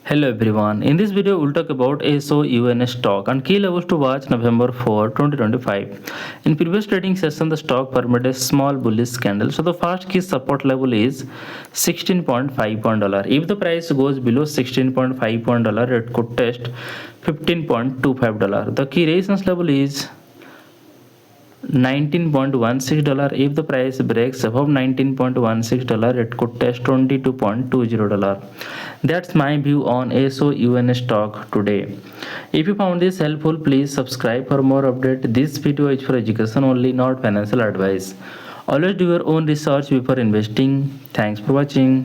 Hello everyone. In this video, we'll talk about SOUN stock and key levels to watch November 4, 2025. In previous trading session, the stock permitted a small bullish candle. So the first key support level is $16.5. If the price goes below $16.5, it could test $15.25. The key resistance level is $19.16. If the price breaks above $19.16, it could test $22.20. That's my view on SOUN stock today. If you found this helpful, please subscribe for more update. This video is for education only, not financial advice. Always do your own research before investing. Thanks for watching.